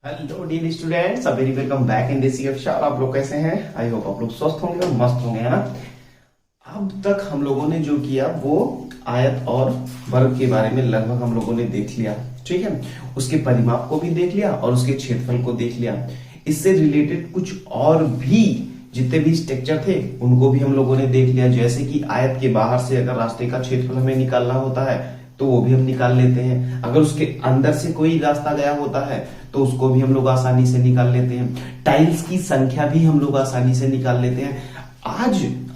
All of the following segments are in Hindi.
Hello dear students, very welcome back in this year. आप लोग कैसे हैं? आई होप आप लोग स्वस्थ होंगे और मस्त होंगे, है ना। अब तक हम लोगों ने जो किया वो आयत और वर्ग के बारे में लगभग हम लोगों ने देख लिया, ठीक है। उसके परिमाप को भी देख लिया और उसके क्षेत्रफल को देख लिया। इससे रिलेटेड कुछ और भी जितने भी स्ट्रक्चर थे उनको भी हम लोगों ने देख लिया। जैसे कि आयत के बाहर से अगर रास्ते का क्षेत्रफल हमें निकालना होता है तो वो भी हम निकाल लेते हैं। अगर उसके अंदर से कोई रास्ता गया होता है तो उसको भी हम लोग आसानी से निकाल लेते हैं। टाइल्स की संख्या भी हम लोग आसानी से निकाल लेते हैं।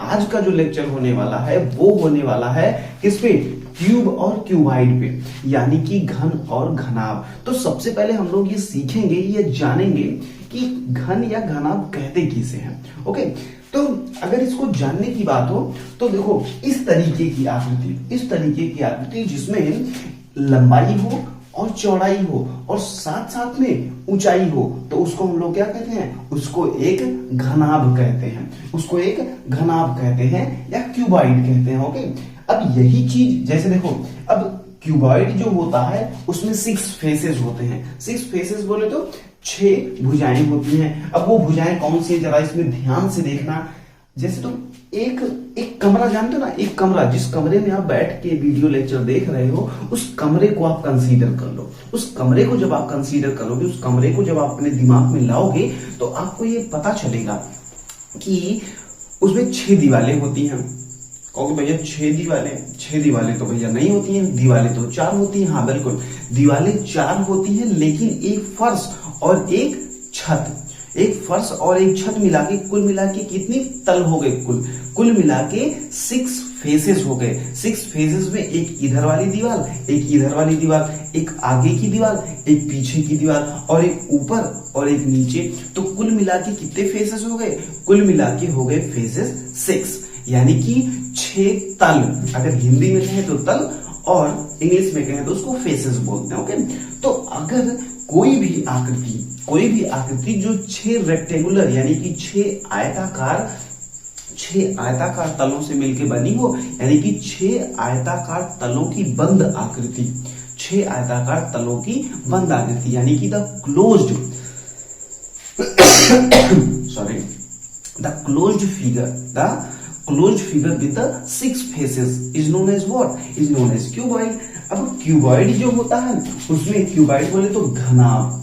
आज का जो लेक्चर होने वाला है वो होने वाला है किस पे? क्यूब और क्यूबाइड पे, यानी कि घन और घनाभ। तो सबसे पहले हम लोग ये सीखेंगे, ये जानेंगे कि घन या घनाभ कहते किसे हैं। ओके, तो अगर इसको जानने की बात हो तो देखो इस तरीके की आकृति जिसमें लंबाई हो और चौड़ाई हो और साथ साथ में ऊंचाई हो, तो उसको हम लोग क्या कहते हैं? उसको एक घनाभ कहते हैं या क्यूबाइड कहते हैं। ओके, अब यही चीज जैसे देखो, अब क्यूबाइड जो होता है उसमें 6 फेसेस होते हैं। 6 फेसेस बोले तो 6 भुजाएं होती हैं। अब वो भुजाएं कौन सी है जरा इसमें ध्यान से देखना। जैसे तुम एक कमरा जानते हो ना, एक कमरा, जिस कमरे में आप बैठ के वीडियो लेक्चर देख रहे हो उस कमरे को आप कंसीडर कर लो। उस कमरे को जब आप कंसीडर करोगे, उस कमरे को जब आप अपने दिमाग में लाओगे तो आपको ये पता चलेगा कि उसमें 6 दीवारें होती हैं। कहोगे भैया 6 दीवारें तो भैया नहीं होती हैं, दीवारें तो 4 होती हैं। हाँ बिल्कुल, दीवारें 4 होती हैं, लेकिन एक फर्श और एक छत मिला के कुल मिला के कितनी तल हो गए? कुल मिला के 6 फेसेस हो गए। 6 फेसेस में एक इधर वाली दीवार, एक इधर वाली दीवार, एक आगे की दीवार, एक पीछे की दीवार और एक ऊपर और एक नीचे। तो कुल मिला के कितने फेसेस हो गए? कुल मिला के हो गए फेसेस 6, यानी कि 6 तल। अगर हिंदी में कहें तो तल और इंग्लिश में कहें तो उसको फेसेस बोलते हैं। ओके, तो अगर कोई भी आकृति जो 6 रेक्टेंगुलर यानी कि 6 आयताकार तलों से मिलकर बनी हो, यानी कि 6 आयताकार तलों की बंद आकृति, 6 आयताकार तलों की बंद आकृति, यानी कि the closed figure with the 6 faces is known as what? Is known as cuboid. अब क्यूबॉइड जो होता है उसमें क्यूबॉइड बोले तो घनाभ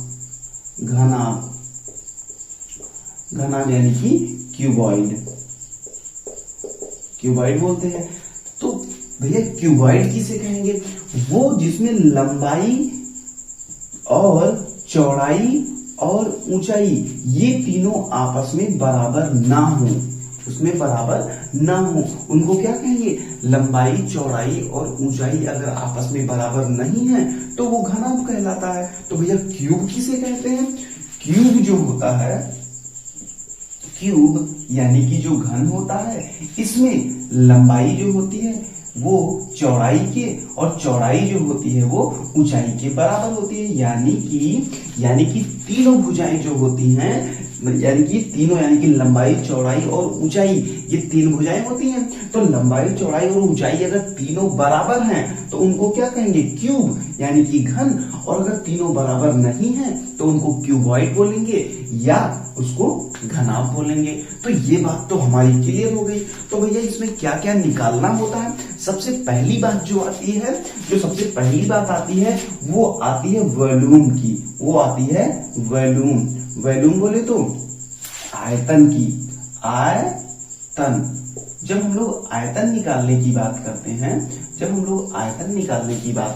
यानी कि क्यूबॉइड बोलते हैं। तो भैया क्यूबॉइड किसे कहेंगे? वो जिसमें लंबाई और चौड़ाई और ऊंचाई ये तीनों आपस में बराबर ना हो, उनको क्या कहेंगे? लंबाई, चौड़ाई और ऊंचाई अगर आपस में बराबर नहीं है तो वो घनाभ कहलाता है। तो भैया क्यूब किसे कहते हैं? क्यूब जो होता है, क्यूब यानी कि जो घन होता है, इसमें लंबाई जो होती है वो चौड़ाई के और चौड़ाई जो होती है वो ऊंचाई के बराबर होती है। यानी कि तीनों भुजाएं जो होती हैं, यानी कि लंबाई, चौड़ाई और ऊंचाई, ये 3 भुजाएं होती हैं। तो लंबाई, चौड़ाई और ऊंचाई अगर तीनों बराबर हैं तो उनको क्या कहेंगे? क्यूब यानी कि घन। और अगर तीनों बराबर नहीं हैं तो उनको क्यूबॉइड बोलेंगे या उसको घनाभ बोलेंगे। तो ये बात तो हमारी क्लियर हो गई। तो भैया इसमें क्या क्या निकालना होता है? सबसे पहली बात जो आती है वो आती है वॉल्यूम की। वो आती है वॉल्यूम बोले तो आयतन की। जब हम लोग आयतन निकालने की बात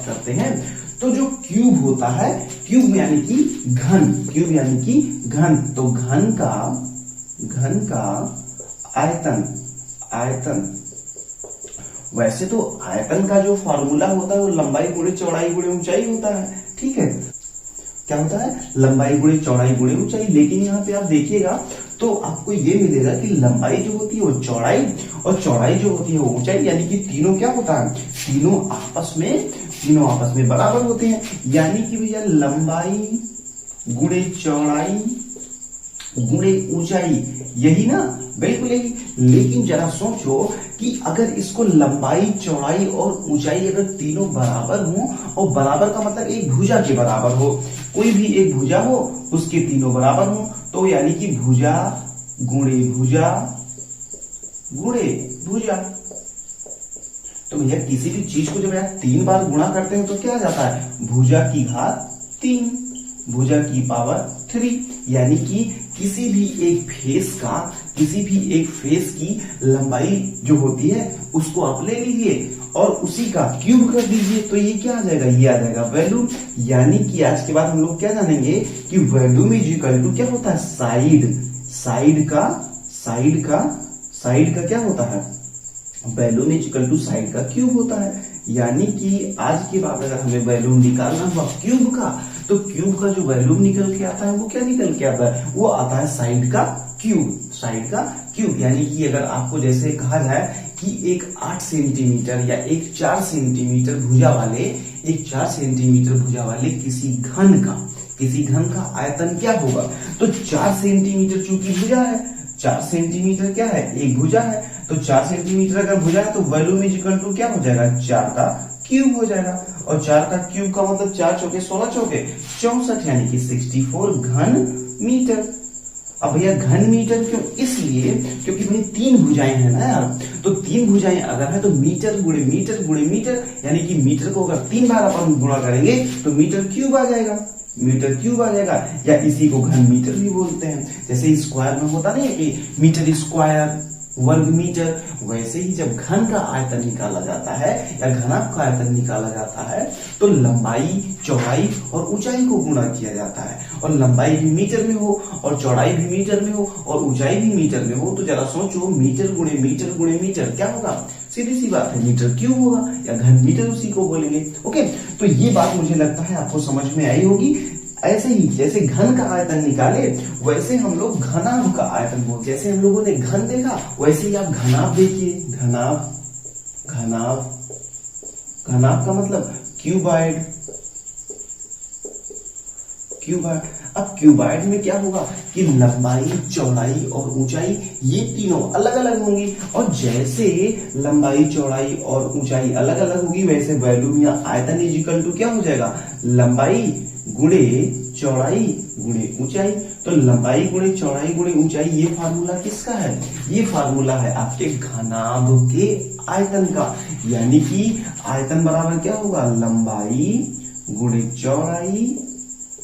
करते हैं तो जो क्यूब होता है, क्यूब यानी कि घन, तो घन का आयतन। वैसे तो आयतन का जो फॉर्मूला होता है वो लंबाई गुणे चौड़ाई गुणे ऊंचाई होता है, ठीक है। क्या होता है? लंबाई गुणे चौड़ाई गुणे ऊंचाई। लेकिन यहाँ पे आप देखिएगा तो आपको ये मिलेगा कि लंबाई जो होती है वो चौड़ाई और चौड़ाई जो होती है वो ऊंचाई, यानी कि तीनों क्या होता है? तीनों आपस में बराबर होते हैं। यानी कि भैया लंबाई गुणे चौड़ाई गुणे ऊंचाई, यही ना? बिल्कुल यही। लेकिन जरा सोचो कि अगर इसको लंबाई, चौड़ाई और ऊंचाई अगर तीनों बराबर हो, और बराबर का मतलब एक भुजा के बराबर हो, कोई भी एक भुजा हो उसके तीनों बराबर हो, तो यानी कि भुजा गुणे भुजा गुणे भुजा। तो भैया किसी भी चीज को जब आप 3 बार गुणा करते हैं तो क्या आ जाता है, भुजा की घात 3, भुजा की पावर 3। यानी कि किसी भी एक फेस की लंबाई जो होती है उसको आप ले लीजिए और उसी का क्यूब कर दीजिए, तो ये क्या आ जाएगा, ये आ जाएगा वॉल्यूम। यानी कि आज के बाद हम लोग क्या जानेंगे कि वॉल्यूम इज इक्वल टू क्या होता है, साइड का क्या होता है, volume is equal to side का क्यूब होता है। यानी कि आज के बाद अगर हमें वॉल्यूम निकालना हुआ क्यूब का, तो क्यूब का जो वॉल्यूम निकल के आता है वो क्या निकल के आता है, वो आता है साइड का क्यूब। यानी कि अगर आपको जैसे कहा जाए कि एक 8 सेंटीमीटर या एक 4 सेंटीमीटर भुजा वाले किसी घन का आयतन क्या होगा, तो 4 सेंटीमीटर चूंकि भुजा है, 4 सेंटीमीटर क्या है, एक भुजा है, तो 4 सेंटीमीटर अगर भुजा है तो वॉल्यूम इज इक्वल टू क्या हो जाएगा, 4 का क्यूब हो जाएगा। और 4 का क्यूब का मतलब 4 चौके 16 चौके 64, यानी कि 64 घन मीटर। अब भैया घन मीटर क्यों, इसलिए क्योंकि भाई 3 भुजाएं हैं ना यार, तो 3 भुजाएं अगर है तो मीटर गुणे मीटर, यानी कि मीटर को अगर 3 बार अपन गुणा करेंगे तो मीटर क्यूब आ जाएगा, या इसी को घन मीटर भी बोलते हैं। जैसे स्क्वायर में होता नहीं है कि मीटर स्क्वायर वर्ग मीटर, वैसे ही जब घन का आयतन निकाला जाता है या घनाभ का आयतन निकाला जाता है तो लंबाई, चौड़ाई और ऊंचाई को गुणा किया जाता है। और लंबाई भी मीटर में हो और चौड़ाई भी मीटर में हो और ऊंचाई भी मीटर में हो, तो जरा सोचो मीटर गुणे मीटर क्या होगा, सीधी सी बात है, मीटर क्यूब होगा या घन मीटर उसी को बोलेंगे। ओके, तो ये बात मुझे लगता है आपको समझ में आई होगी। ऐसे ही जैसे घन का आयतन निकाले वैसे हम लोग घनाभ का आयतन बोलते, जैसे हम लोगों ने घन देखा वैसे ही आप घनाभ देखिए, घनाभ का मतलब क्यूबाइड। अब क्यूबाइड में क्या होगा कि लंबाई, चौड़ाई और ऊंचाई ये तीनों अलग अलग होंगी, और जैसे लंबाई, चौड़ाई और ऊंचाई अलग अलग होगी वैसे वॉल्यूम या आयतन इज इक्वल टू क्या हो जाएगा, लंबाई गुणे चौड़ाई गुणे ऊंचाई। तो लंबाई गुणे चौड़ाई गुणे ऊंचाई, ये फार्मूला किसका है, ये फार्मूला है आपके घनाभ के आयतन का। यानी कि आयतन बराबर क्या होगा, लंबाई गुणे चौड़ाई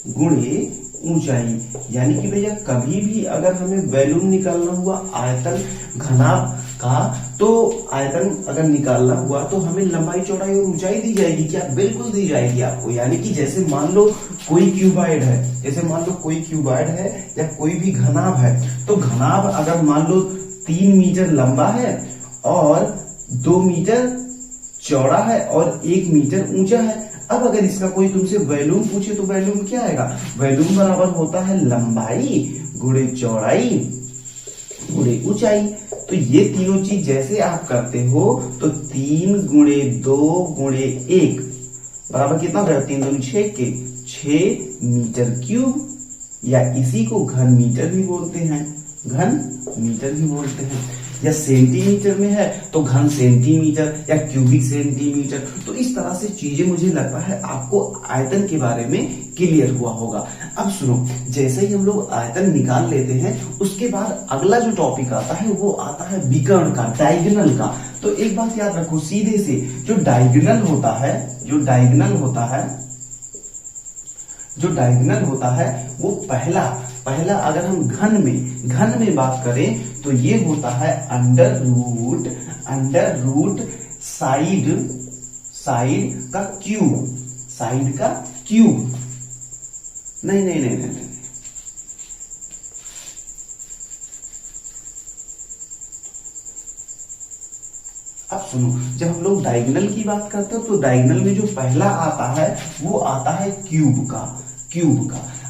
गुणे ऊंचाई। यानी कि भैया कभी भी अगर हमें वॉल्यूम निकालना हुआ आयतन घनाभ का, तो आयतन अगर निकालना हुआ तो हमें लंबाई, चौड़ाई और ऊंचाई दी जाएगी क्या, बिल्कुल दी जाएगी आपको। यानी कि जैसे मान लो कोई क्यूबाइड है, या कोई भी घनाभ है, तो घनाभ अगर मान लो 3 मीटर लंबा है और 2 मीटर चौड़ा है और 1 मीटर ऊंचा है। अब अगर इसका कोई तुमसे वॉल्यूम पूछे तो वॉल्यूम क्या आएगा, वॉल्यूम बराबर होता है लंबाई गुणे चौड़ाई गुणे ऊंचाई। तो ये तीनों चीज जैसे आप करते हो तो 3 गुणे 2 गुणे 1 बराबर कितना होगा, 3 दूनी 6 के 6 मीटर क्यूब, या इसी को घन मीटर भी बोलते हैं, या सेंटीमीटर में है तो घन सेंटीमीटर या क्यूबिक सेंटीमीटर। तो इस तरह से चीजें मुझे लगता है आपको आयतन के बारे में क्लियर हुआ होगा। अब सुनो, जैसे ही हम लोग आयतन निकाल लेते हैं उसके बाद अगला जो टॉपिक आता है वो आता है विकर्ण का, डायगोनल का। तो एक बात याद रखो, सीधे से जो डायगोनल होता है वो पहला अगर हम घन में बात करें तो ये होता है अंडर रूट साइड का क्यूब। नहीं, अब सुनो, जब हम लोग डायगोनल की बात करते हो तो डायगोनल में जो पहला आता है वो आता है क्यूब का।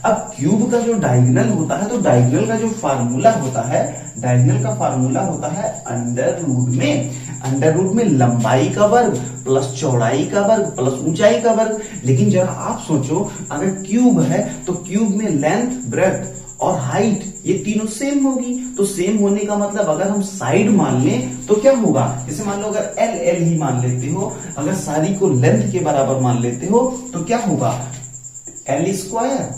अब क्यूब का जो डायगोनल होता है तो डायगोनल का जो फार्मूला होता है अंडर रूट में लंबाई का वर्ग प्लस चौड़ाई का वर्ग प्लस ऊंचाई का वर्ग। लेकिन जरा आप सोचो, अगर क्यूब है तो क्यूब में लेंथ, ब्रेड्थ और हाइट ये तीनों सेम होगी। तो सेम होने का मतलब अगर हम साइड मान लें तो क्या होगा, जैसे मान लो अगर एल ही मान लेते हो, अगर सारी को लेंथ के बराबर मान लेते हो तो क्या होगा, एल स्क्वायर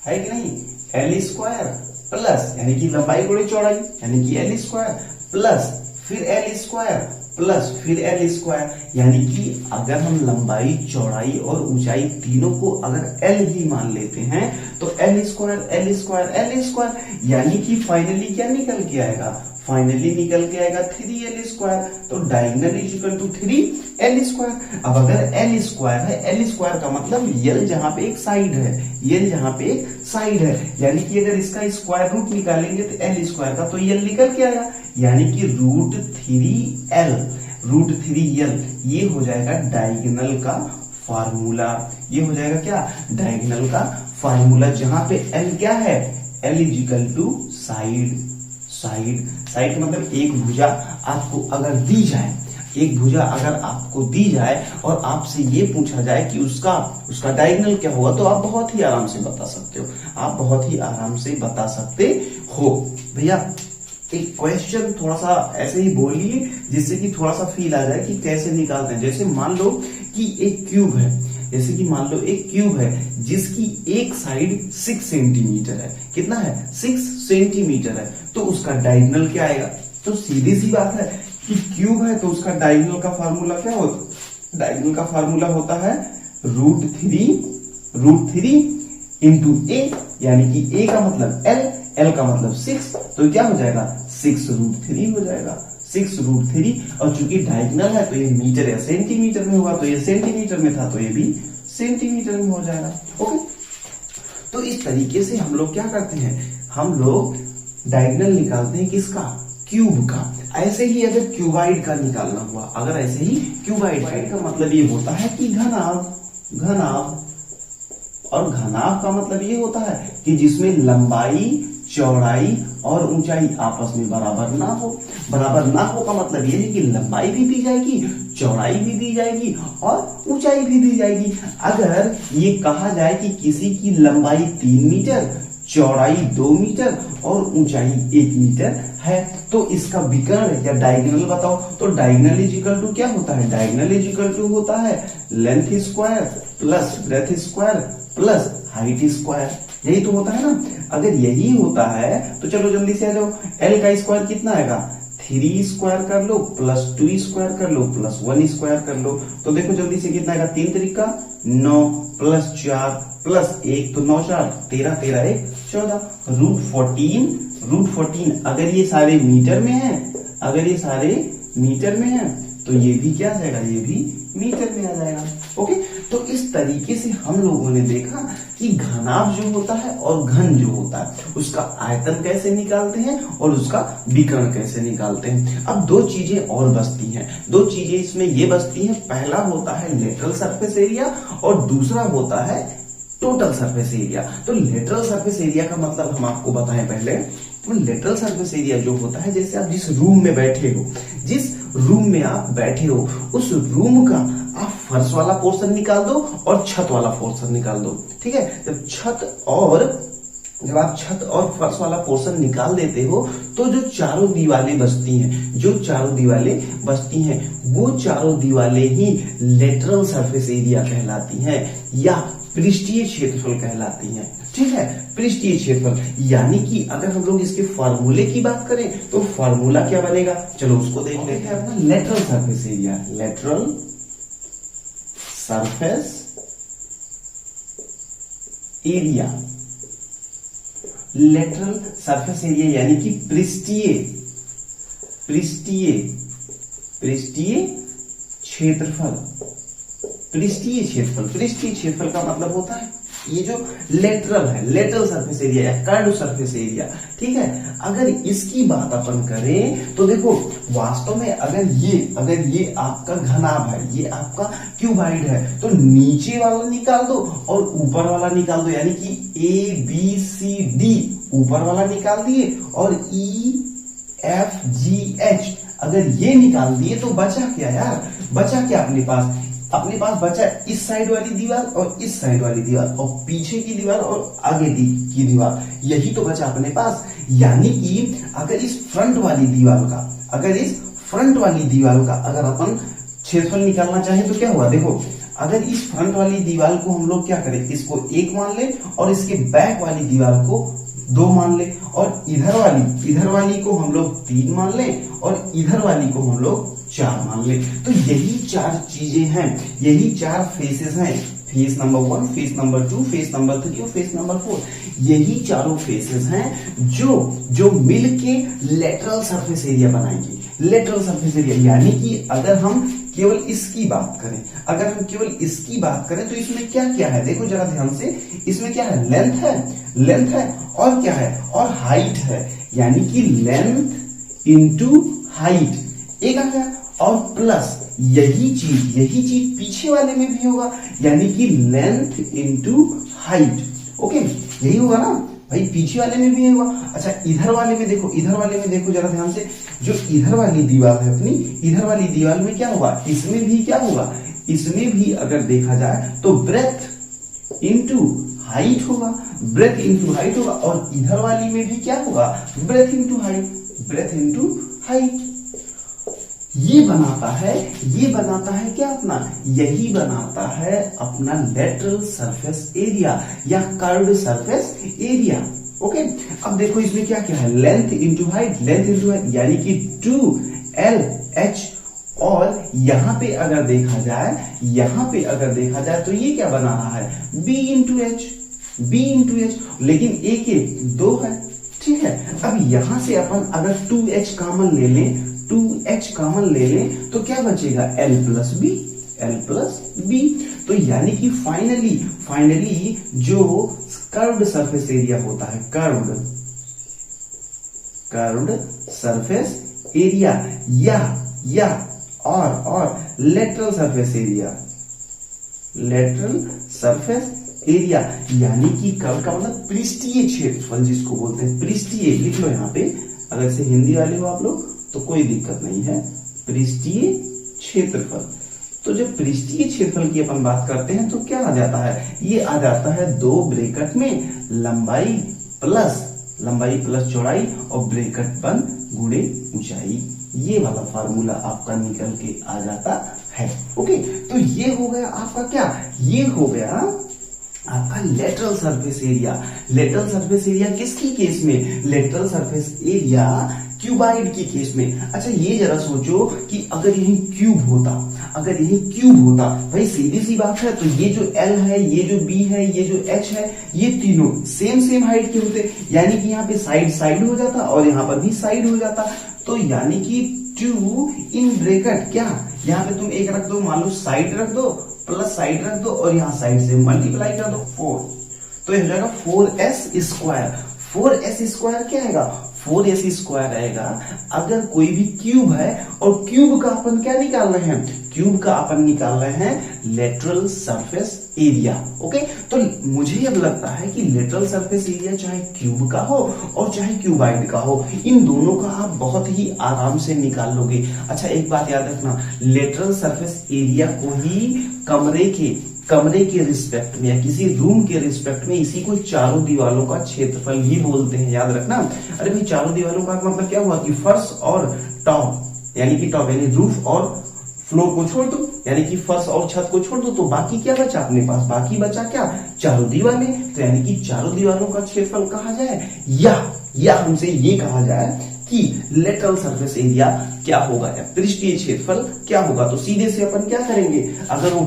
है कि नहीं, एल स्क्वायर प्लस यानी कि लंबाई गुणे चौड़ाई यानी कि एल स्क्वायर प्लस फिर एल स्क्वायर प्लस फिर एल स्क्वायर, यानी कि अगर हम लंबाई चौड़ाई और ऊंचाई तीनों को अगर एल ही मान लेते हैं तो L square L square L square, यानी कि फाइनली क्या निकल के आएगा, फाइनली निकल के आएगा 3l स्क्वायर। तो diagonal is equal to 3l square. अब अगर l स्क्वायर है, l स्क्वायर का मतलब l जहां पे एक साइड है, l जहां पे एक साइड है, यानी कि अगर इसका स्क्वायर रूट निकालेंगे तो l स्क्वायर का तो l निकल के आएगा, यानी कि √3l ये हो जाएगा डायगोनल का फार्मूला। ये हो जाएगा क्या, डायगोनल का फार्मूला, जहां पे l क्या है, l is equal to side. Side मतलब एक भुजा आपको अगर दी जाए, एक भुजा अगर आपको दी जाए और आपसे ये पूछा जाए कि उसका डायगोनल क्या होगा, तो आप बहुत ही आराम से बता सकते हो, आप बहुत ही आराम से बता सकते हो। भैया एक क्वेश्चन थोड़ा सा ऐसे ही बोलिए जिससे कि थोड़ा सा फील आ जाए कि कैसे निकालते हैं। जैसे मान लो कि एक क्यूब है, जैसे कि मान लो एक क्यूब है जिसकी एक साइड 6 सेंटीमीटर है, कितना है, 6 सेंटीमीटर है, तो उसका डायगोनल क्या आएगा। तो सीधी सी बात है कि क्यूब है तो उसका डायगोनल का फार्मूला क्या होता, डायगोनल का फार्मूला होता है √3 इंटू ए, यानी कि ए का मतलब l का मतलब 6, तो क्या हो जाएगा 6√3 हो जाएगा, 6√3। और चूंकि डायगोनल है तो ये मीटर या सेंटीमीटर में होगा, तो ये सेंटीमीटर में था तो ये भी सेंटीमीटर में हो जाएगा। ओके, तो इस तरीके से हम लोग क्या करते हैं, हम लोग डायगोनल निकालते हैं किसका, क्यूब का। ऐसे ही अगर क्यूबाइड का निकालना हुआ, अगर ऐसे ही क्यूबाइड का मतलब ये होता है कि घनाभ, और घनाभ का मतलब ये होता है कि जिसमें लंबाई चौड़ाई और ऊंचाई आपस में बराबर ना हो। बराबर ना हो का मतलब ये है कि लंबाई भी दी जाएगी, चौड़ाई भी दी जाएगी और ऊंचाई भी दी जाएगी। अगर ये कहा जाए कि किसी की लंबाई 3 मीटर, चौड़ाई 2 मीटर और ऊंचाई 1 मीटर है, तो इसका विकर्ण या डायगोनल बताओ। तो डायगोनल इज इक्वल टू क्या होता है, डायगोनल इज इक्वल टू होता है length square plus breadth square plus height square, यही तो होता है ना। अगर यही होता है तो चलो जल्दी से आ जाओ, l का स्क्वायर कितना आएगा, 3 स्क्वायर कर लो प्लस 2 स्क्वायर कर लो प्लस 1 स्क्वायर कर लो, तो देखो जल्दी से कितना आएगा, 3 तरीका 9 प्लस 4 प्लस 1 तो 9 4 13 13 1 14, √14 अगर ये सारे मीटर में है, अगर ये सारे मीटर में है तो ये भी क्या आ जाएगा, ये भी मीटर में आ जाएगा। ओके, तो इस तरीके से हम लोगों ने देखा कि घनाभ जो होता है और घन जो होता है उसका आयतन कैसे निकालते हैं और उसका विकर्ण कैसे निकालते हैं। अब 2 चीजें और बचती हैं, 2 चीजें इसमें ये बचती हैं। पहला होता है लेटरल सरफेस एरिया और दूसरा होता है टोटल सरफेस एरिया। तो लेटरल सरफेस एरिया का मतलब हम आपको बताएं पहले, तो लेटरल सरफेस एरिया जो होता है, जैसे आप जिस रूम में बैठे हो, जिस रूम में आप बैठे हो उस रूम का आप फर्श वाला पोर्शन निकाल दो और छत वाला पोर्शन निकाल दो, ठीक है। जब आप छत और फर्श वाला पोर्शन निकाल देते हो तो जो चारों दीवारें बचती हैं, जो चारों दीवारें बचती हैं वो चारों दीवारें ही लेटरल सरफेस एरिया कहलाती हैं या पृष्ठीय क्षेत्रफल कहलाती हैं, ठीक है, पृष्ठीय क्षेत्रफल। यानी कि अगर हम लोग इसके फार्मूले की बात करें तो फार्मूला क्या बनेगा, चलो उसको देख लेते हैं। अपना lateral surface area, lateral surface area, lateral surface area यानी कि पृष्ठीय क्षेत्रफल। पृष्ठीय क्षेत्रफल का मतलब होता है ये जो लेटरल है, लेटरल सरफेस एरिया या कर्व सरफेस एरिया, ठीक है। अगर इसकी बात अपन करें तो देखो वास्तव में अगर ये आपका घनाभ है, ये आपका क्यूबाइड है, तो नीचे वाला निकाल दो और ऊपर वाला निकाल दो, यानी कि ABCD ऊपर वाला निकाल दिए और EFGH अगर ये निकाल दिए तो बचा क्या यार, बचा क्या अपने पास बचा इस साइड वाली दीवार और इस साइड वाली दीवार और पीछे की दीवार और आगे की दीवार, यही तो बचा अपने पास। यानी कि अगर इस फ्रंट वाली दीवार का अगर अपन क्षेत्रफल निकालना चाहे तो क्या हुआ, देखो अगर इस फ्रंट वाली दीवार को हम लोग क्या करें, इसको 1 मान ले और इसके बैक वाली दीवार को 2 मान ले, और इधर वाली को हम लोग 3 मान ले और इधर वाली को हम लोग 4 मान ले। तो यही 4 चीजें हैं, यही 4 फेसेस हैं, face number 1, face number 2, face number 3 और फेस नंबर 4। यही चारों फेसेस हैं जो मिलके लेटरल सरफेस एरिया बनाएंगे। लेटरल सरफेस एरिया यानी कि अगर हम केवल इसकी बात करें तो इसमें क्या क्या है, देखो जरा ध्यान से, इसमें क्या है, लेंथ है और क्या है, और हाइट है, यानी कि लेंथ इंटू हाइट एक आ गया, और प्लस यही चीज पीछे वाले में भी होगा, यानी कि लेंथ इंटू हाइट। ओके, यही होगा ना भाई, पीछे वाले में भी होगा। अच्छा इधर वाले में देखो जरा ध्यान से, जो इधर वाली दीवार है अपनी, इधर वाली दीवार में क्या होगा, इसमें भी क्या होगा, इसमें भी अगर देखा जाए तो ब्रेथ इंटू हाइट होगा, और इधर वाली में भी क्या होगा, ब्रेथ इंटू हाइट। ये बनाता है क्या अपना, यही बनाता है अपना लेटरल सरफेस एरिया या कर्व्ड सरफेस एरिया। ओके, अब देखो इसमें क्या क्या है, लेंथ इंटू हाइट, यानी कि 2LH, और यहां पे अगर देखा जाए तो ये क्या बना रहा है, B इंटू एच, लेकिन एक 2 है, ठीक है। अब यहां से अपन अगर 2H कॉमन ले लें तो क्या बचेगा, L प्लस बी। तो यानी कि फाइनली जो कर्व्ड सरफेस एरिया होता है, कर्व्ड सरफेस एरिया या और लेटरल सरफेस एरिया, यानी कि कर्व का मतलब पृष्ठीय क्षेत्रफल जिसको बोलते हैं, पृष्ठीय लिख लो यहाँ पे, अगर से हिंदी वाले हो आप लोग तो कोई दिक्कत नहीं है, पृष्ठीय क्षेत्रफल। तो जब पृष्ठीय क्षेत्रफल की अपन बात करते हैं तो क्या आ जाता है, ये आ जाता है 2 ब्रैकेट में लंबाई प्लस चौड़ाई और ब्रैकेट बंद गुणे ऊंचाई, ये वाला फार्मूला आपका निकल के आ जाता है। ओके, तो ये हो गया आपका क्या, ये हो गया आपका लेटरल सरफेस एरिया किसकी केस में, लेटरल सरफेस एरिया क्यूबाइड की केस में। अच्छा ये जरा सोचो कि अगर यही क्यूब होता भाई, सीधी सी बात है, तो ये जो L है, ये जो B है, ये जो H है, ये तीनों सेम हाइट के होते, यानी कि यहाँ पे साइड हो जाता और यहाँ पर भी साइड हो जाता। तो यानी कि 2 इन ब्रैकेट क्या, यहाँ पे तुम एक रख दो, मान लो साइड रख दो प्लस साइड रख दो और यहाँ साइड से मल्टीप्लाई कर दो 4, तो ये हो जाएगा 4s स्क्वायर क्या आएगा, 4s स्क्वायर आएगा। अगर कोई भी क्यूब है और क्यूब का अपन क्या निकाल रहे हैं, लेटरल सरफेस एरिया। ओके, तो मुझे अब लगता है कि लेटरल सरफेस एरिया चाहे क्यूब का हो और चाहे क्यूबाइड का हो, इन दोनों का आप बहुत ही आराम से निकाल लोगे। अच्छा एक बात याद रखना, लेटरल सरफेस एरिया को ही कमरे के रिस्पेक्ट में या किसी रूम के रिस्पेक्ट में इसी को चारों दीवालों का क्षेत्रफल ही बोलते हैं, याद रखना। अरे भाई चारों दीवालों का मतलब क्या हुआ कि फर्श और टॉप यानी रूफ और फ्लोर को छोड़ दो, यानी कि फर्श और छत को छोड़ दो, तो बाकी क्या बचा अपने पास, बाकी बचा क्या, चारों दीवारें। तो यानी कि चारों दीवारों का क्षेत्रफल कहा जाए, या हमसे ये कहा जाए कि लेटरल सरफेस एरिया क्या होगा या पृष्ठीय क्षेत्रफल क्या होगा। तो सीधे से अपन क्या करेंगे, अगर वो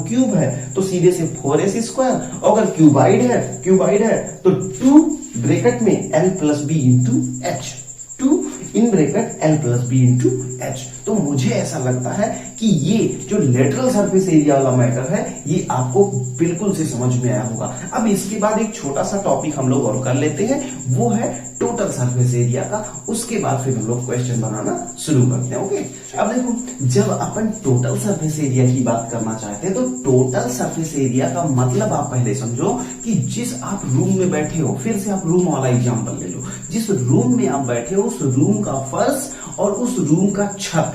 क्यूब है तो सीधे से 4s स्क्वायर, अगर क्यूबाइड है तो 2 ब्रैकेट में L plus B into H, 2 in bracket L plus B into H. तो मुझे ऐसा लगता है कि ये जो लेटरल सरफेस एरिया वाला मैटर है ये आपको बिल्कुल से समझ में आया होगा। अब इसके बाद एक छोटा सा टॉपिक हम लोग और कर लेते हैं, वो है टोटल सरफेस एरिया का। उसके बाद फिर हम लोग क्वेश्चन बनाना शुरू करते हैं। ओके, अब देखो जब अपन टोटल सरफेस एरिया की बात करना चाहते हैं तो टोटल सरफेस एरिया का मतलब आप पहले समझो कि जिस आप रूम में बैठे हो, फिर से आप रूम वाला एग्जांपल ले लो, जिस रूम में आप बैठे हो उस रूम का फर्श और उस रूम का छत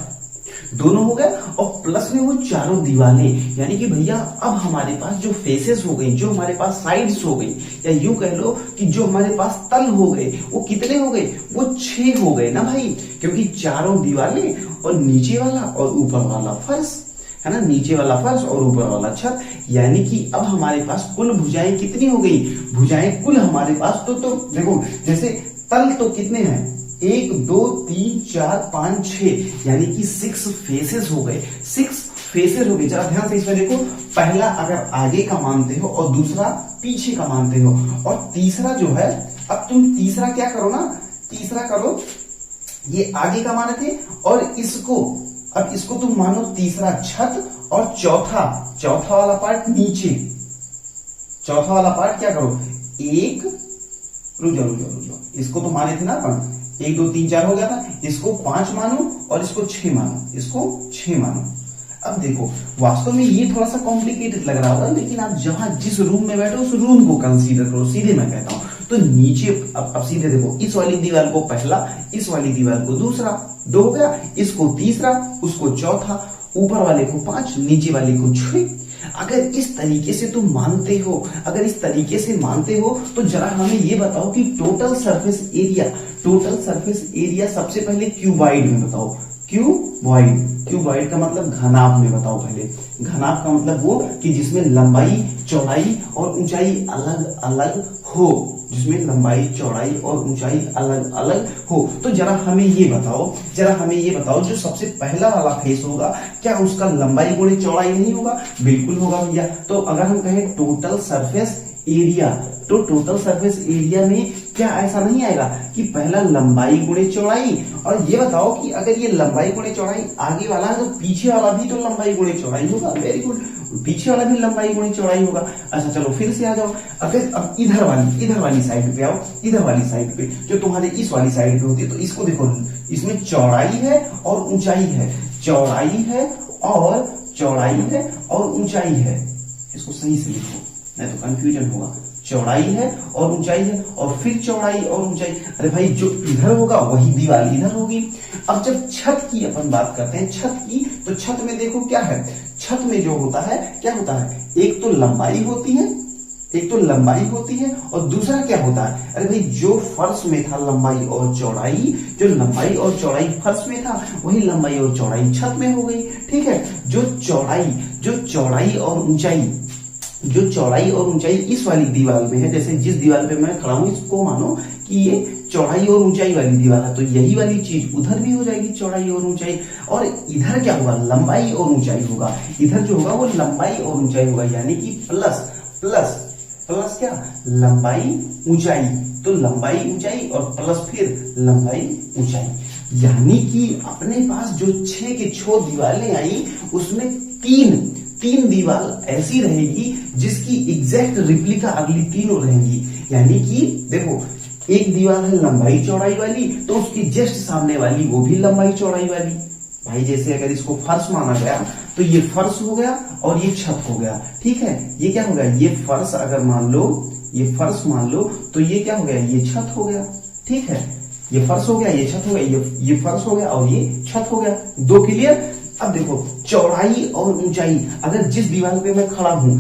दोनों हो गए, और प्लस में वो चारों दीवारें, यानी कि भैया अब हमारे पास जो फेसेस हो गई, जो हमारे पास साइड्स हो गई, या यूं कह लो कि जो हमारे पास तल हो गए, वो कितने हो गए, वो 6 हो गए ना भाई, क्योंकि चारों दीवारें और नीचे वाला और ऊपर वाला फर्श, है ना, नीचे वाला फर्श और ऊपर वाला छत। यानी कि अब हमारे पास कुल भुजाएं कितनी हो गई, भुजाएं कुल हमारे पास तो देखो, जैसे तल तो कितने हैं, 1 2 3 4 5 6, यानी कि 6 फेसेस हो गए, 6 फेसेस हो गए। जरा ध्यान से इसमें देखो, पहला अगर आगे का मानते हो और दूसरा पीछे का मानते हो, और तीसरा जो है, अब तुम तीसरा क्या करो ना, तीसरा करो, ये आगे का माने थे और इसको, अब इसको तुम मानो तीसरा छत, और चौथा वाला पार्ट नीचे, चौथा वाला पार्ट क्या करो, एक, रुक जाओ, इसको तो माने थे ना अपन, 1 2 3 4 हो गया था, इसको 5 मानो और इसको 6 मानो, इसको 6 मानो। अब देखो, वास्तव में ये थोड़ा सा कॉम्प्लिकेटेड लग रहा होगा, लेकिन आप जहां जिस रूम में बैठो उस रूम को कंसीडर करो, सीधे मैं कहता हूं। तो नीचे अब सीधे देखो, इस वाली दीवार को पहला, इस वाली दीवार को दूसरा, 2 हो गया, इसको तीसरा, उसको चौथा, ऊपर वाले को 5, नीचे वाले को 6। अगर इस तरीके से तुम मानते हो, अगर इस तरीके से मानते हो, तो जरा हमें ये बताओ कि टोटल सरफेस एरिया सबसे पहले क्यूबाइड में बताओ, क्यूबाइड का मतलब घनाभ में बताओ। पहले घनाभ का मतलब वो कि जिसमें लंबाई, चौड़ाई और ऊंचाई अलग अलग हो, जिसमें लंबाई, चौड़ाई और ऊंचाई अलग अलग हो। तो जरा हमें ये बताओ, जो सबसे पहला वाला फेस होगा, क्या उसका लंबाई गुणे चौड़ाई नहीं होगा? बिल्कुल होगा भैया। तो अगर हम कहें टोटल सरफेस एरिया, तो टोटल सरफेस एरिया में क्या ऐसा नहीं आएगा कि पहला लंबाई गुणे चौड़ाई? और ये बताओ कि अगर ये लंबाई गुणे चौड़ाई आगे वाला है, तो पीछे वाला भी तो लंबाई गुणे चौड़ाई होगा। वेरी गुड, पीछे वाला भी लंबाई गुणे चौड़ाई होगा। अच्छा चलो फिर से आ जाओ, अगर अब इधर वाली साइड पे आओ, इधर वाली साइड पे, जो तुम्हारे इस वाली साइड पे होती है, तो इसको देखो, इसमें चौड़ाई है और ऊंचाई है, चौड़ाई है और ऊंचाई है। इसको सही से लिखो, नहीं तो कंफ्यूजन होगा। चौड़ाई है और ऊंचाई है, और फिर चौड़ाई और ऊंचाई। अरे भाई, जो इधर होगा वही दीवार इधर होगी। अब जब छत की अपन बात करते हैं, छत की, तो छत में देखो क्या है, छत में जो होता है, क्या होता है, एक तो लंबाई होती है और दूसरा क्या होता है, अरे भाई जो फर्श में था लंबाई और चौड़ाई, जो लंबाई और चौड़ाई फर्श में था, वही लंबाई और चौड़ाई छत में हो गई। ठीक है, जो चौड़ाई और ऊंचाई इस वाली दीवार में है, जैसे जिस दीवार पे मैं खड़ा हूं, इसको मानो कि ये चौड़ाई और ऊंचाई वाली दीवार है, तो यही वाली चीज उधर भी हो जाएगी, चौड़ाई और ऊंचाई। और इधर क्या होगा, लंबाई और ऊंचाई होगा। इधर जो होगा वो लंबाई और ऊंचाई होगा, यानी कि प्लस क्या, लंबाई ऊंचाई, तो लंबाई ऊंचाई और प्लस फिर लंबाई ऊंचाई। यानी कि अपने पास जो 6 के 6 दीवारें आई, उसमें तीन दीवार ऐसी रहेगी जिसकी एग्जैक्ट रिप्लिका अगली तीनों रहेंगी। यानी कि देखो, एक दीवार है लंबाई चौड़ाई वाली, तो उसकी जस्ट सामने वाली वो भी लंबाई चौड़ाई वाली। भाई जैसे अगर इसको फर्श माना गया, तो ये फर्श हो गया और ये छत हो गया। ठीक है, ये क्या हो गया, ये फर्श अगर मान लो, ये फर्श मान लो, तो ये क्या हो गया, ये छत हो गया। ठीक है, ये फर्श हो गया, ये छत हो गया, ये फर्श हो गया और ये छत हो गया। 2 क्लियर। अब देखो, चौड़ाई और ऊंचाई, अगर जिस दीवार पे मैं खड़ा हूं,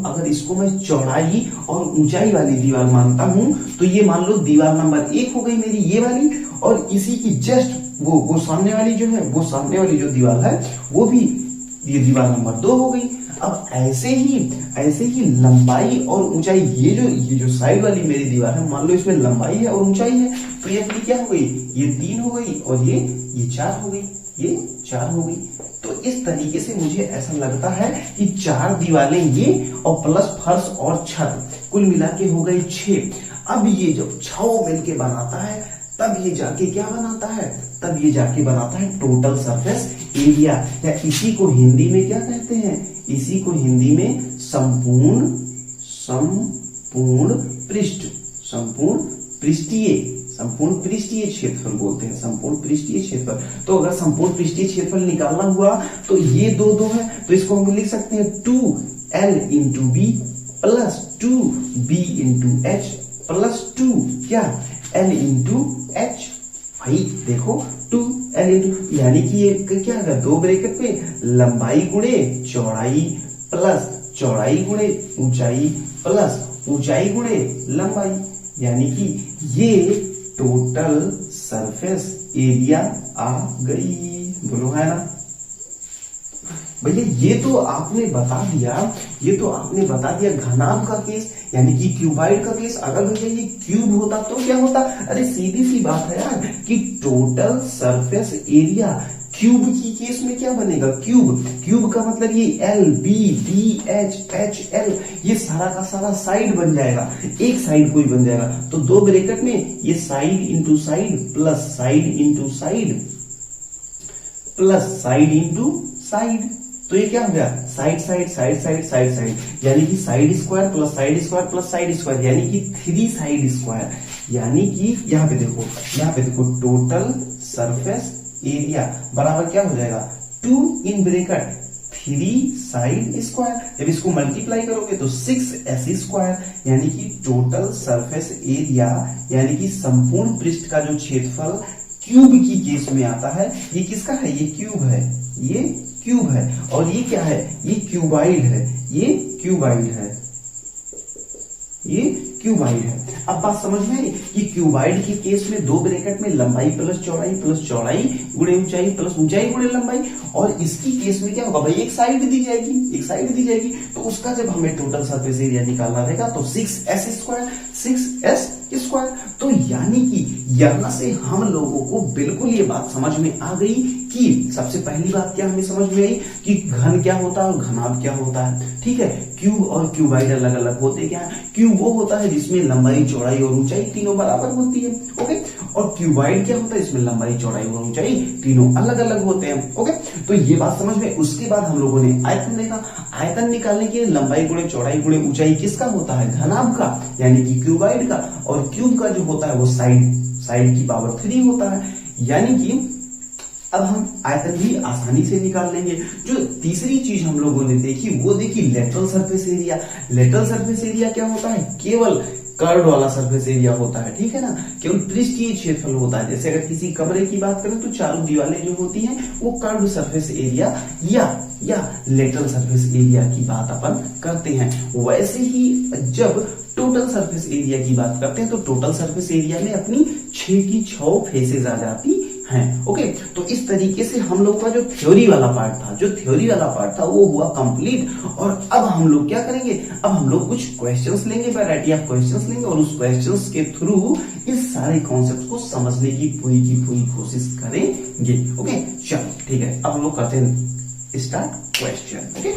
अगर इसको मैं चौड़ाई और ऊंचाई वाली दीवार मानता हूं, तो ये मान लो दीवार नंबर 1 हो गई मेरी, ये वाली, और इसी की जस्ट वो सामने वाली जो है, वो सामने वाली जो दीवार है, वो भी ये दीवार नंबर 2 हो गई। अब ऐसे ही लंबाई और ऊंचाई, ये जो साइड वाली मेरी दीवार है, मान लो इसमें लंबाई है और ऊंचाई है, तो ये अपनी क्या हो गई, ये 3 हो गई और ये 4 हो गई, ये 4 हो गई। तो इस तरीके से मुझे ऐसा लगता है कि 4 दीवारें ये और प्लस फर्श और छत, कुल मिला के हो गई 6। अब ये जब 6 मिलके बनाता है, तब ये जाके क्या बनाता है, तब ये जाके बनाता है टोटल सरफेस एरिया, या इसी को हिंदी में क्या कहते हैं, इसी को हिंदी में संपूर्ण पृष्ठीय क्षेत्रफल बोलते हैं, संपूर्ण पृष्ठीय क्षेत्रफल। तो अगर संपूर्ण पृष्ठीय क्षेत्रफल निकालना हुआ, तो ये 2 है, तो इसको हम लिख सकते हैं 2L into B plus 2B into H plus 2 क्या, L इंटू एच। भाई देखो, 2L इंटू, यानी कि ये क्या है, 2 ब्रैकेट पे लंबाई गुणे चौड़ाई प्लस चौड़ाई गुणे ऊंचाई प्लस ऊंचाई गुणे लंबाई, यानी कि ये टोटल सरफेस एरिया आ गई, बोलो है ना भैया। ये तो आपने बता दिया घनाभ का केस यानी कि क्यूबाइड का केस। अगर भैया ये क्यूब होता तो क्या होता? अरे सीधी सी बात है यार कि टोटल सरफेस एरिया क्यूब की केस में क्या बनेगा? क्यूब का मतलब ये L B D H H L ये सारा का सारा साइड बन जाएगा, एक साइड कोई बन जाएगा। तो दो ब्रैकेट में ये side into side plus side into side plus side into side, तो ये क्या हो गया? Side side side side side side, यानी कि side square plus side square यानी कि 3 साइड स्क्वायर। यानी कि यहाँ पे देखो टोटल सरफेस एरिया बराबर क्या हो जाएगा? 2 इन ब्रैकेट 3 साइड स्क्वायर। जब इसको मल्टीप्लाई करोगे तो 6s स्क्वायर, यानी कि टोटल सरफेस एरिया यानी कि संपूर्ण पृष्ठ का जो क्षेत्रफल क्यूब की केस में आता है। ये किसका है? ये क्यूब है, ये क्यूब है। और ये क्या है? ये क्यूबाइड है, ये क्यूबाइड है, ये क्यूबाइड है। अब बात समझ में आई कि क्यूबाइड के केस में दो ब्रैकेट में लंबाई प्लस चौड़ाई गुणे ऊंचाई प्लस ऊंचाई गुणे लंबाई। और इसकी केस में क्या होगा भाई? एक साइड दी जाएगी, तो उसका जब हमें टोटल सरफेस एरिया निकालना रहेगा तो 6s स्क्वायर। तो यानी कि यहां से हम लोगों को बिल्कुल ये बात समझ में आ गई कि सबसे पहली बात क्या हमें समझ में आई कि घन क्या होता है और घनाभ क्या होता है। ठीक है, क्यूब और क्यूबाइड अलग अलग होते क्या है? क्यूब वो होता है जिसमें लंबाई चौड़ाई और ऊंचाई तीनों बराबर होती है, ओके। और क्यूबाइड क्या होता है? इसमें लंबाई चौड़ाई और ऊंचाई तीनों अलग अलग होते हैं, ओके। तो ये बात समझ में। उसके बाद हम लोगों ने आयतन देखा। आयतन निकालने के लिए लंबाई गुणे चौड़ाई गुणे ऊंचाई किसका होता है? घनाभ का यानी कि क्यूबाइड का। और क्यूब का जो होता है वो साइड की पावर 3 होता है। यानी कि अब हम आयतन भी आसानी से निकाल लेंगे। जो तीसरी चीज हम लोगों ने देखी वो देखी lateral surface area. Lateral surface area क्या होता है? केवल कर्व वाला सरफेस एरिया होता है, ठीक है ना, केवल पृष्ठीय क्षेत्रफल होता है। जैसे अगर किसी कमरे की बात करें तो चारों दीवारें जो होती हैं वो कर्व सरफेस एरिया या लेटरल सरफेस एरिया की बात अपन करते हैं। वैसे ही जब टोटल सरफेस एरिया की बात करते हैं तो टोटल सरफेस एरिया में अपनी 6 की 6 फेसेस आ जाती हैं, ओके। तो इस तरीके से हम लोग का जो थ्योरी वाला पार्ट था वो हुआ कंप्लीट। और अब हम लोग क्या करेंगे? अब हम लोग कुछ क्वेश्चंस लेंगे, वैरायटी ऑफ क्वेश्चंस लेंगे और उस क्वेश्चंस के थ्रू इस सारे कॉन्सेप्ट को समझने की पूरी कोशिश करेंगे, ओके। चलो ठीक है, अब हम लोग करते हैं स्टार्ट क्वेश्चन, ओके।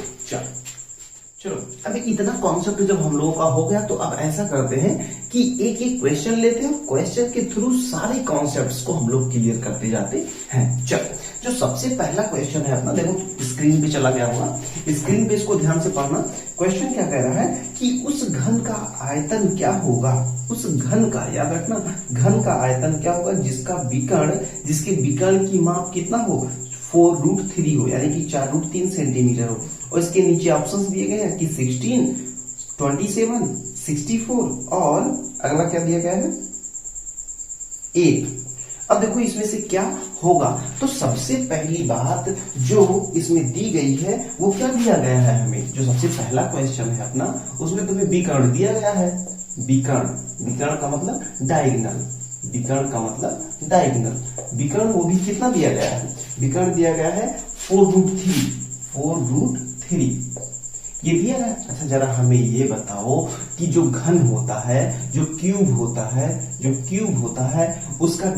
चलो अभी इतना कॉन्सेप्ट जब हम लोगों का हो गया तो अब ऐसा करते हैं कि एक एक क्वेश्चन लेते हैं, क्वेश्चन के थ्रू सारे कॉन्सेप्ट्स को हम लोग क्लियर करते जाते हैं। चलो जो सबसे पहला क्वेश्चन है अपना, देखो स्क्रीन पे चला गया होगा, स्क्रीन पे इसको ध्यान से पढ़ना। क्वेश्चन क्या कह रहा है कि उस घन का आयतन क्या होगा? उस घन का, याद रखना, घन का आयतन क्या होगा जिसके विकर्ण की माप कितना हो? 4√3 हो, यानी कि 4√3 सेंटीमीटर हो। और इसके नीचे ऑप्शंस दिए गए हैं कि 16, 27, 64 और अगला क्या दिया गया है? 8। अब देखो इसमें से क्या होगा। तो सबसे पहली बात जो इसमें दी गई है वो क्या दिया गया है हमें? जो सबसे पहला क्वेश्चन है अपना उसमें तुम्हें विकर्ण दिया गया है। विकर्ण का मतलब डायगोनल, विकर्ण वो भी कितना दिया गया है? विकर्ण दिया गया है 4√3 ये दिया गया। अच्छा जरा हमें ये बताओ कि जो घन होता है, जो क्यूब होता है उसका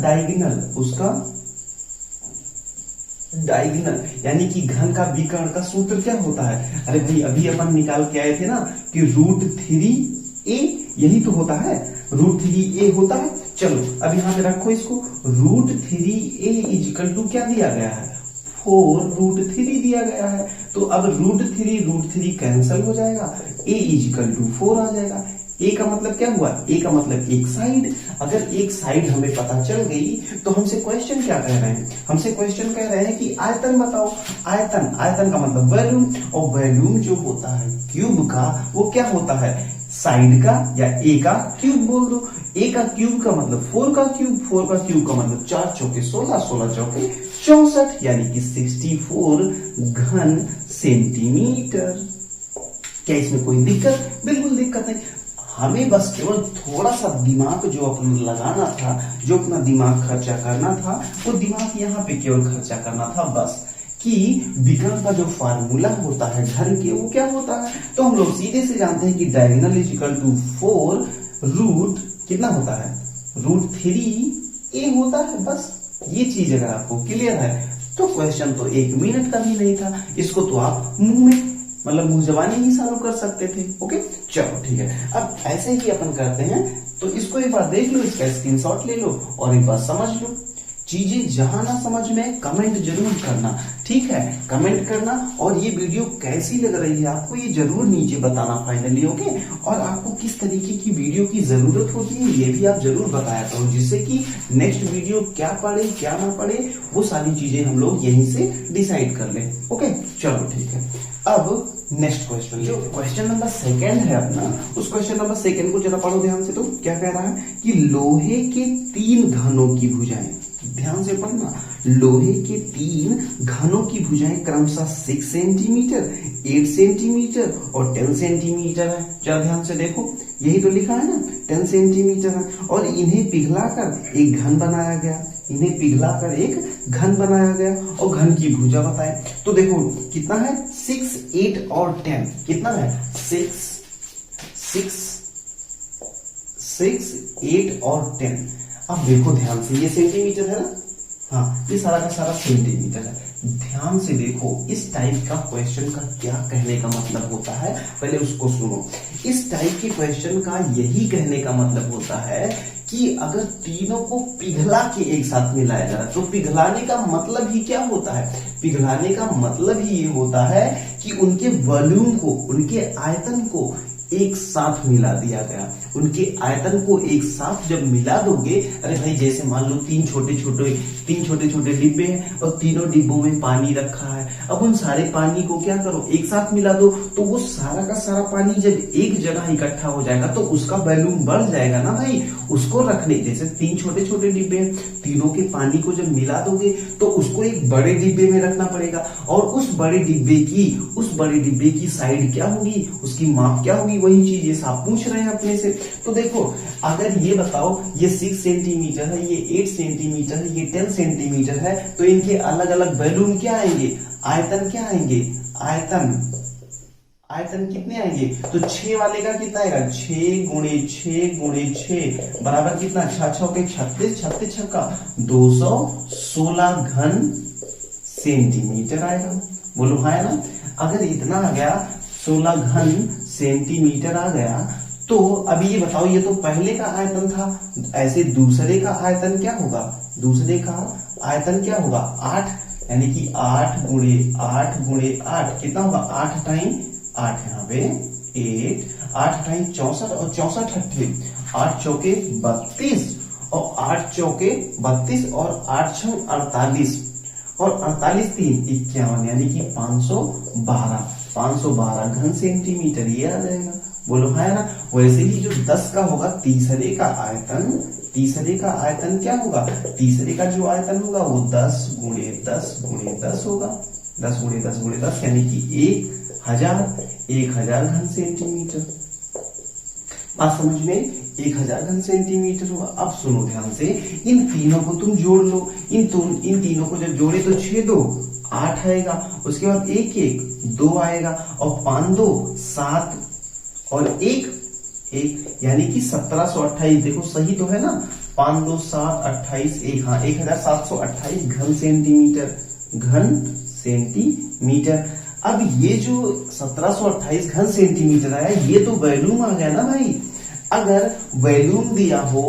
डायगोनल यानी कि घन का विकर्ण का सूत्र क्या होता है? अरे भाई अभी अपन निकाल के आए थे ना कि √3a, यही तो होता है, √3a होता है। चलो अब यहां पे रखो इसको, √3a = क्या दिया गया है? 4√3 दिया गया है। तो अब √3 कैंसिल हो जाएगा, a = 4 आ जाएगा। a का मतलब क्या हुआ? a का मतलब एक साइड। अगर एक साइड हमें पता चल गई तो हमसे क्वेश्चन क्या कह रहे हैं? हमसे क्वेश्चन कह रहे हैं कि आयतन बताओ। आयतन का मतलब वॉल्यूम, और वॉल्यूम जो होता है क्यूब का वो क्या होता है? साइड का या a का क्यूब बोल दो। a का क्यूब का मतलब 4 का क्यूब का मतलब 4 चौके 16, 16 चौके 64, यानी कि 64 घन सेंटीमीटर। क्या इसमें कोई दिक्कत? बिल्कुल दिक्कत नहीं। हमें बस केवल थोड़ा सा दिमाग जो अपना लगाना था, जो अपना दिमाग खर्चा करना था, वो दिमाग यहाँ पे केवल खर्चा करना था बस, कि विकर्ण का जो फार्मूला होता है घन के, वो क्या होता है। तो हम लोग सीधे से जानते हैं कि diagonal is equal to 4 root कितना होता है, रूट 3a होता है। बस ये चीज अगर आपको क्लियर है तो क्वेश्चन तो 1 मिनट का भी नहीं था, इसको तो आप मुंह में मतलब मुंह जबानी ही सॉल्व कर सकते थे। ओके चलो ठीक है, अब ऐसे ही अपन करते हैं। तो इसको एक बार देख लो, इसका स्क्रीनशॉट ले लो और एक बार समझ लो। चीजें जहां ना समझ में कमेंट जरूर करना, ठीक है, कमेंट करना। और ये वीडियो कैसी लग रही है आपको ये जरूर नीचे बताना फाइनली। ओके, और आपको किस तरीके की वीडियो की जरूरत होती है ये भी आप जरूर बताया करो, जिससे कि नेक्स्ट वीडियो क्या पढ़े क्या ना पढ़े वो सारी चीजें हम लोग यहीं से डिसाइड कर ले। ओके चलो ठीक है, अब नेक्स्ट क्वेश्चन, जो क्वेश्चन नंबर 2 है अपना, उस क्वेश्चन नंबर 2 को जरा पढ़ो ध्यान से। तो क्या कह रहा है कि लोहे के 3 घनों की भुजाएं, ध्यान से पढ़ना, लोहे के 3 घनों की भुजाएं क्रमशः 6 सेंटीमीटर, 8 सेंटीमीटर और 10 सेंटीमीटर है। जरा ध्यान से देखो, यही तो लिखा है ना, 10 सेंटीमीटर है। और इन्हें पिघलाकर एक घन बनाया गया, इन्हें पिघलाकर एक घन बनाया गया और घन की भुजा बताए। तो देखो कितना है, 6, 8 और 10, कितना है 6, 8 और 10। अब देखो ध्यान से, ये सेंटीमीटर है ना, हाँ ये सारा का सारा सेंटीमीटर है। ध्यान से देखो, इस टाइप का क्वेश्चन का क्या कहने का मतलब होता है, पहले उसको सुनो। इस टाइप के क्वेश्चन का यही कहने का मतलब होता है कि अगर तीनों को पिघला के एक साथ मिलाया जा रहा है, तो पिघलाने का मतलब ही क्या होता है, पिघलाने का मतलब ही ये होता है कि उनके वॉल्यूम को, उनके आयतन को एक साथ मिला दिया गया। उनके आयतन को एक साथ जब मिला दोगे, अरे भाई जैसे मान लो 3 छोटे छोटे डिब्बे हैं और तीनों डिब्बों में पानी रखा है। अब उन सारे पानी को क्या करो, एक साथ मिला दो, तो वो सारा का सारा पानी जब एक जगह इकट्ठा हो जाएगा तो उसका वॉल्यूम बढ़ जाएगा ना भाई। उसको रखने, जैसे 3 छोटे छोटे डिब्बे हैं, तीनों के पानी को जब मिला दोगे तो उसको एक बड़े डिब्बे में रखना पड़ेगा। और उस बड़े डिब्बे की साइड क्या होगी, उसकी माप क्या होगी, वही चीज ये आप पूछ रहे हैं अपने से। तो देखो, अगर ये बताओ ये 6 सेंटीमीटर है, ये 8 सेंटीमीटर है, ये 10 सेंटीमीटर है, तो इनके अलग अलग वॉल्यूम क्या आएंगे, आयतन क्या आएंगे, आयतन कितने आएंगे। तो 6 वाले का कितना आएगा, 6 गुणे 6 बराबर कितना, 6 6 36, 36 छक्का 216 घन सेंटीमीटर आएगा। बोलो हाँ है ना। अगर इतना आ गया, 16 घन सेंटीमीटर आ गया, तो अभी ये बताओ, ये तो पहले का आयतन था, ऐसे दूसरे का आयतन क्या होगा, दूसरे का आयतन क्या होगा 8, यानी कि 8 गुणे 8 कितना होगा, 8 टाइम 8 यहाँ पे 8 टाइम 64 और 64 अट्ठे 8 चौके 32 और 8 चौके 32 और 8 छह 48 और 48 3 51, यानी कि 512 घन सेंटीमीटर ये आ जाएगा। बोलो है ना। वैसे ही जो 10 का होगा, तीसरे का आयतन क्या होगा, तीसरे का जो आयतन होगा वो 10 गुणे 10 होगा, 10 गुणे 10 यानी कि 1000 घन सेंटीमीटर। बात समझ में, 1000 घन सेंटीमीटर हुआ। अब सुनो ध्यान से, इन तीनों को तुम जोड़ लो, इन तीनों को जब जोड़े तो 6 2 8 आएगा, उसके बाद 1 1 2 आएगा और 5 2 7 और 1 1, यानी कि 1728। देखो सही तो है ना, 5 2 7 28 1, हाँ 1728 घन सेंटीमीटर। अब ये जो 1728 घन सेंटीमीटर आया, ये तो वॉल्यूम आ गया ना भाई। अगर वॉल्यूम दिया हो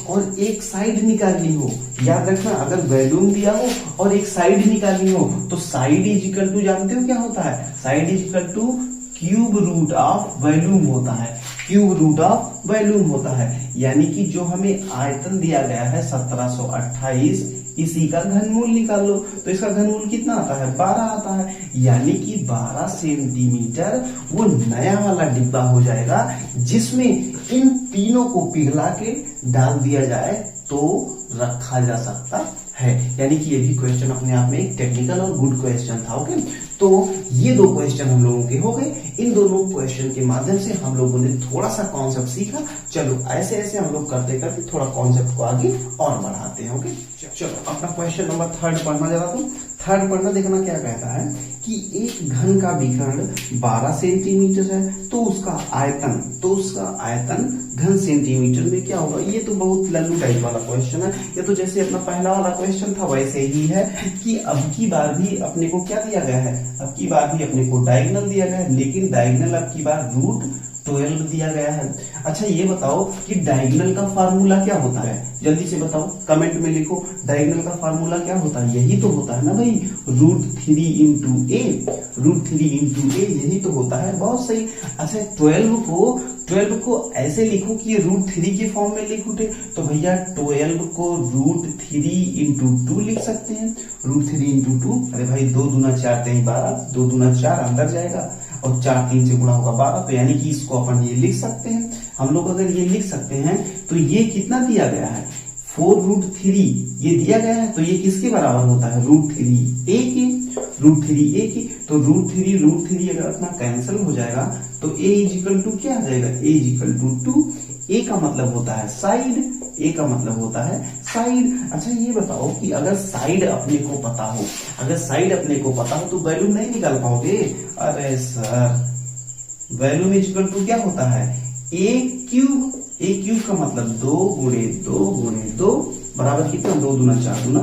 और एक साइड निकालनी हो, याद रखना, अगर वॉल्यूम दिया हो और एक साइड निकालनी हो, तो साइड इज इक्वल टू, जानते हो क्या होता है, side is equal to cube root of volume होता है, क्यूब रूट ऑफ वॉल्यूम होता है। यानी कि जो हमें आयतन दिया गया है 1728, इसी का घनमूल निकाल लो, तो इसका घनमूल कितना आता है, 12 आता है। यानी कि 12 सेंटीमीटर वो नया वाला डिब्बा हो जाएगा, जिसमें इन तीनों को पिघला के डाल दिया जाए तो रखा जा सकता है। यानी कि ये भी क्वेश्चन अपने आप में एक टेक्निकल और गुड क्वेश्चन था। ओके, तो ये दो क्वेश्चन हम लोगों के हो गए। इन दोनों क्वेश्चन के माध्यम से हम लोगों ने थोड़ा सा कॉन्सेप्ट सीखा। चलो ऐसे ऐसे हम लोग करते करते थोड़ा कॉन्सेप्ट को आगे और बढ़ाते हैं। ओके, चलो अपना क्वेश्चन नंबर 3 पढ़ना जरा। तुम 3 पढ़ना, देखना क्या कहता है कि एक घन का विकर्ण 12 सेंटीमीटर है तो उसका आयतन घन सेंटीमीटर में क्या होगा। ये तो बहुत लल्लू टाइप वाला क्वेश्चन है। ये तो जैसे अपना पहला वाला क्वेश्चन था वैसे ही है कि अब की बार भी अपने को क्या दिया गया है, अब की बार भी अपने को डायगोनल दिया गया है, लेकिन डायगोनल अब की बार √12 दिया गया है। अच्छा ये बताओ कि डायगोनल का फार्मूला क्या होता है, जल्दी से बताओ, कमेंट में लिखो। डायगोनल का फार्मूला क्या होता है, यही तो होता है ना भाई, √3 × a, √3 × a, यही तो होता है। बहुत सही। अच्छा 12 को ऐसे लिखो कि ये √3 के फॉर्म में लिख उठे, तो भैया 12 को √3 × 2 लिख सकते हैं। √3 × 2, अरे भाई 2 दूना 4 3 12, 2 दूना 4 अंदर जाएगा और 4 3 से गुणा होगा 12, तो यानी कि इसको अपन ये लिख सकते हैं। हम लोग अगर ये लिख सकते हैं तो ये कितना दिया गया है, 4√3 ये दिया गया है, तो ये किसके बराबर होता है, √3a के, √3a के। तो √3 अगर अपना कैंसिल हो जाएगा तो a = क्या आ जाएगा, a = 2। a का मतलब होता है साइड, a का मतलब होता है साइड। अच्छा ये बताओ कि अगर साइड अपने को पता हो, अगर साइड अपने को पता हो तो वैल्यू नहीं निकाल पाओगे। अरे सर वैल्यू में = क्या होता है, a³ का मतलब 2 × 2 × 2 बराबर कितना, 2 दूना 4 दूना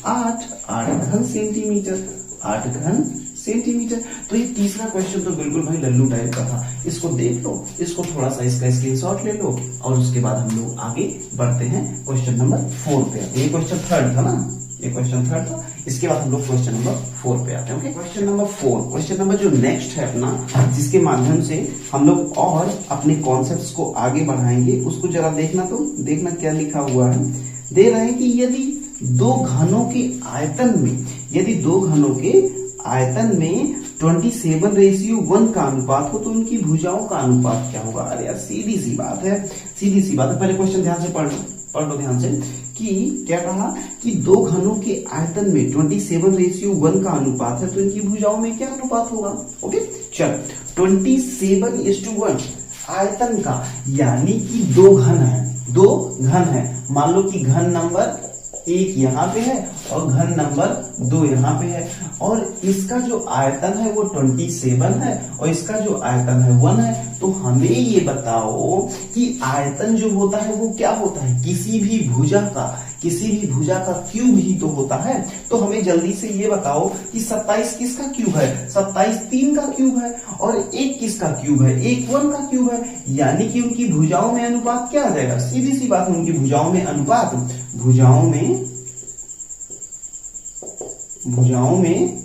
8, 8 घन सेंटीमीटर, 8 घन सेंटीमीटर। तो ये तीसरा क्वेश्चन तो बिल्कुल भाई लल्लू टाइप का था, इसको देख लो, इसको थोड़ा सा इसका स्क्रीनशॉट ले लो और उसके बाद हम लोग आगे बढ़ते हैं क्वेश्चन नंबर 4 पे। ये क्वेश्चन 3 था ना, ये क्वेश्चन 3 था। इसके बाद हम लोग क्वेश्चन नंबर 4 पे आते हैं। Okay, question number 4, question number जो नेक्स्ट है अपना, जिसके माध्यम से हम लोग और अपने कॉन्सेप्ट्स को आगे बढ़ाएंगे, उसको जरा देखना। तो देखना क्या लिखा हुआ है, दे रहे हैं कि यदि दो घनों के आयतन में, यदि दो घनों के आयतन में 27:1 का अनुपात हो तो उनकी भुजाओं का अनुपात क्या होगा। अरे यार सीधी सी बात है, सीधी सी बात है। पहले क्वेश्चन ध्यान से पढ़ लो ध्यान से कि क्या कहा कि दो घनों के आयतन में 27:1 का अनुपात है तो इनकी भुजाओं में क्या अनुपात होगा। ओके चल 27:1 आयतन का, यानी कि दो घन है। मान लो कि घन नंबर 1 यहाँ पे है और घन नंबर 2 यहाँ पे है, और इसका जो आयतन है वो 27 है और इसका जो आयतन है 1 है। तो हमें ये बताओ कि आयतन जो होता है वो क्या होता है, किसी भी भुजा का क्यूब ही तो होता है। तो हमें जल्दी से ये बताओ कि 27 किसका क्यूब है, 27 3 का क्यूब है, और 1 किसका क्यूब है, 1 1 का क्यूब है। यानी कि उनकी भुजाओं में अनुपात क्या आ जाएगा, सीधी सी बात है, उनकी भुजाओं में अनुपात, भुजाओं में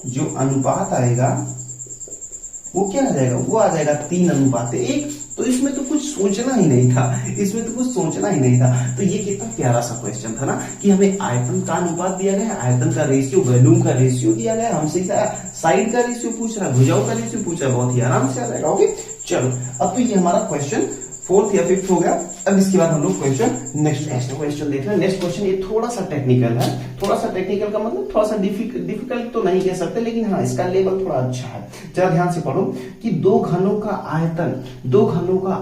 जो अनुपात आएगा वो क्या आ जाएगा, वो आ जाएगा 3:1। तो इसमें तो कुछ सोचना ही नहीं था, तो ये कितना प्यारा सा क्वेश्चन था ना कि हमें आयतन का अनुपात दिया गया है, आयतन का रेशियो, वॉल्यूम का रेशियो दिया गया है, हमसे साइड का रेशियो पूछ रहा है, भुजाओं का रेशियो पूछ रहा है, बहुत ही आराम से आ जाएगा। ओके चलो, अब तो ये हमारा क्वेश्चन 4th या 5th हो गया। अब इसके बाद हम लोग नेक्स्ट क्वेश्चन देख रहे हैं। नेक्स्ट क्वेश्चन ये थोड़ा सा टेक्निकल है, थोड़ा सा टेक्निकल का मतलब थोड़ा सा डिफिकल्ट तो नहीं कह सकते, लेकिन हाँ इसका लेवल थोड़ा अच्छा है। जरा ध्यान से पढ़ो कि दो घनों का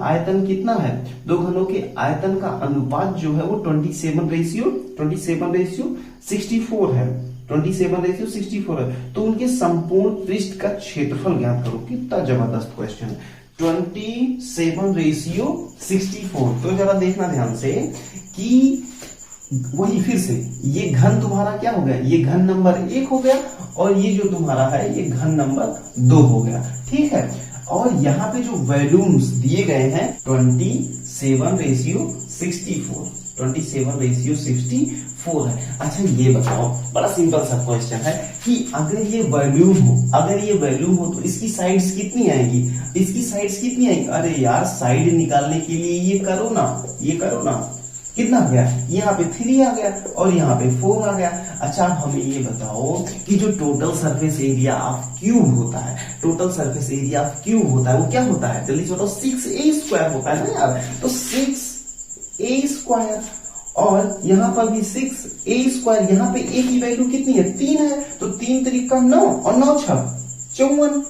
आयतन कितना है, दो घनों के आयतन का अनुपात जो है वो 27:64 है, 27:64 है। तो उनके संपूर्ण पृष्ठ का क्षेत्रफल ज्ञात करो। कितना जबरदस्त क्वेश्चन है, 27:64। तो जरा देखना ध्यान से कि वही फिर से ये घन तुम्हारा क्या हो गया, ये घन नंबर 1 हो गया और ये जो तुम्हारा है ये घन नंबर 2 हो गया, ठीक है। और यहाँ पे जो वॉल्यूम्स दिए गए हैं 27:64 है। अच्छा ये बताओ, बड़ा सिंपल सा क्वेश्चन है कि अगर ये वॉल्यूम हो तो इसकी साइड्स कितनी आएगी, अरे यार साइड निकालने के लिए ये करो ना, कितना आ गया, यहाँ पे 3 आ गया और यहाँ पे 4 आ गया। अच्छा अब हमें ये बताओ कि जो total surface area of cube होता है, वो क्या होता है, जल्दी से बताओ, 6a² होता है ना यार। तो 6a², और यहाँ पर भी 6a², यहाँ पे a की वैल्यू कितनी है, 3 है, तो 3 3 9 और 9 6 54।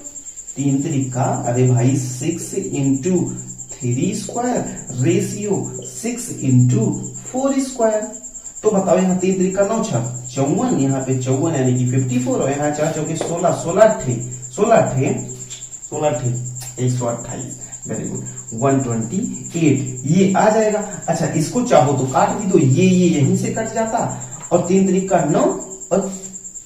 3 त्रिका, अरे भाई 6 into 3 square ratio 6 into 4 square. तो बताओ यहाँ 3 त्रिका 9 छक 54, यहाँ पे 54 यानी कि 54, और यहाँ 4 चौके 16, 16 128, वेरी गुड 128 ये आ जाएगा। अच्छा इसको चाहो तो काट भी दो, ये यहीं से कट जाता, और 3 त्रिका 9 और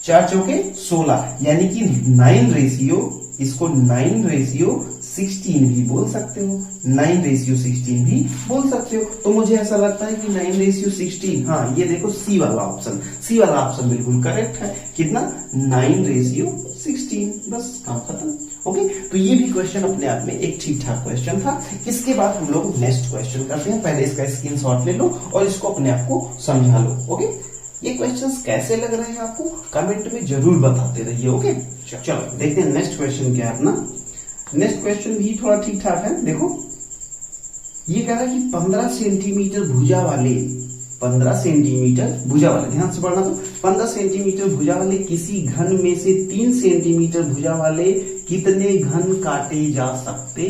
4 चौके 16 यानी कि 9 रेशियो, इसको 9 रेशियो 16 भी बोल सकते हो, 9 रेशियो 16 भी बोल सकते हो। तो मुझे ऐसा लगता है कि 9 रेशियो 16, हाँ ये देखो सी वाला ऑप्शन बिल्कुल करेक्ट है। कितना 9 रेशियो 16, बस काम खत्म। ओके, तो ये भी क्वेश्चन अपने आप में एक ठीक ठाक क्वेश्चन था। इसके बाद हम लोग नेक्स्ट क्वेश्चन करते हैं। पहले इसका स्क्रीनशॉट ले लो और इसको अपने आप को समझा लो। ओके, ये क्वेश्चंस कैसे लग रहे हैं आपको कमेंट में जरूर बताते रहिए। ओके, चलो देखते हैं नेक्स्ट क्वेश्चन क्या है अपना। नेक्स्ट क्वेश्चन भी थोड़ा ठीक ठाक है। देखो ये कह रहा है कि 15 सेंटीमीटर भुजा वाले, 15 सेंटीमीटर भुजा वाले, ध्यान से पढ़ना। तो 15 सेंटीमीटर भुजा वाले किसी घन में से 3 सेंटीमीटर भुजा वाले कितने घन काटे जा सकते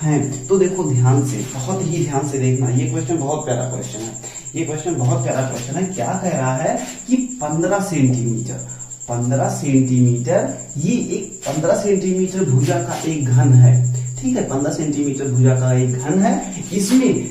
हैं। तो देखो ध्यान से, बहुत ही ध्यान से देखना, ये क्वेश्चन बहुत प्यारा क्वेश्चन है। ये क्वेश्चन बहुत प्यारा क्वेश्चन है। क्या कह रहा है कि 15 सेंटीमीटर, 15 सेंटीमीटर, ये एक 15 सेंटीमीटर भुजा का एक घन है। ठीक है, 15 सेंटीमीटर भुजा का एक घन है। इसमें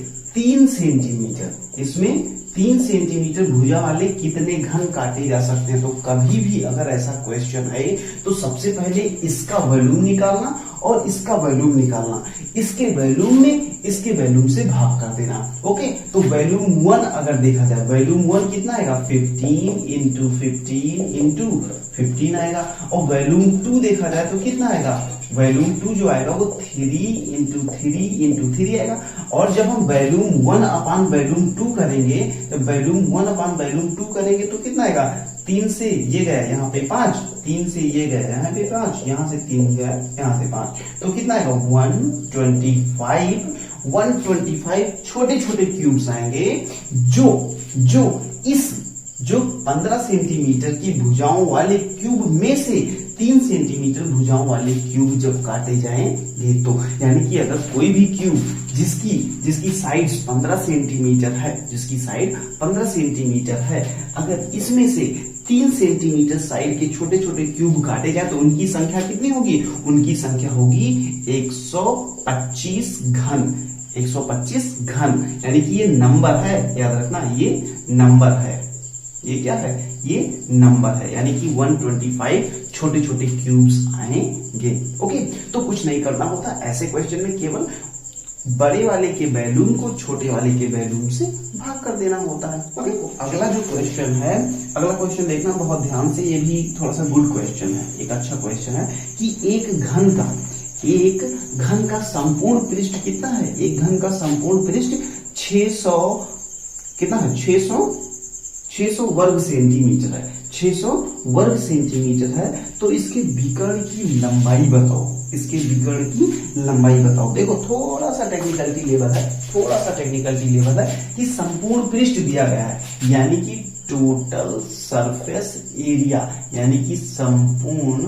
3 सेंटीमीटर भुजा वाले कितने घन काटे जा सकते हैं। तो कभी भी अगर ऐसा क्वेश्चन है तो सबसे पहले इसका वॉल्यूम निकालना और इसका वॉल्यूम निकालना, इसके वॉल्यूम में इसके वॉल्यूम से भाग कर देना। ओके, तो वॉल्यूम 1 अगर देखा जाए, वॉल्यूम 1 कितना आएगा 15 इंटू 15 आएगा, और वॉल्यूम 2 देखा जाए तो कितना आएगा, वॉल्यूम 2 जो आएगा वो 3 इंटू 3 आएगा। और जब हम वॉल्यूम 1 अपान वॉल्यूम 2 करेंगे, जब वॉल्यूम 1 अपान वॉल्यूम 2 करेंगे तो कितना आएगा, 3 से ये गया यहाँ पे 5, 3 से ये गया यहाँ पे 5, यहाँ से 3 गया यहाँ से 5, तो कितना आएगा 125 छोटे छोटे क्यूब्स आएंगे जो 15 सेंटीमीटर की भुजाओं वाले क्यूब में से 3 सेंटीमीटर भुजाओं वाले क्यूब जब काटे जाएंगे, तो यानी कि अगर कोई भी क्यूब जिसकी साइड 15 सेंटीमीटर है, जिसकी साइड 15 सेंटीमीटर है, अगर इसमें से 3 सेंटीमीटर साइड के छोटे छोटे क्यूब काटे जाए तो उनकी संख्या कितनी होगी, उनकी संख्या होगी 125 घन, 125 घन। यानी कि ये नंबर है, याद रखना ये नंबर है, ये क्या है, ये नंबर है। यानी कि 125 छोटे छोटे क्यूब्स आएंगे। ओके, तो कुछ नहीं करना होता ऐसे क्वेश्चन में, केवल बड़े वाले के वॉल्यूम को छोटे वाले के वॉल्यूम से भाग कर देना होता है। ओके, अगला जो क्वेश्चन है, अगला क्वेश्चन देखना बहुत ध्यान से, ये भी थोड़ा सा गुड क्वेश्चन है, एक अच्छा क्वेश्चन है कि एक घन का संपूर्ण पृष्ठ कितना है। एक घन का संपूर्ण पृष्ठ 600 कितना है, 600 वर्ग सेंटीमीटर है, 600 वर्ग सेंटीमीटर है। तो इसके विकर्ण की लंबाई बताओ, इसके विकर्ण की लंबाई बताओ। देखो थोड़ा सा टेक्निकलिटी लेवल है कि संपूर्ण पृष्ठ दिया गया है, यानी कि टोटल सरफेस एरिया, यानी कि संपूर्ण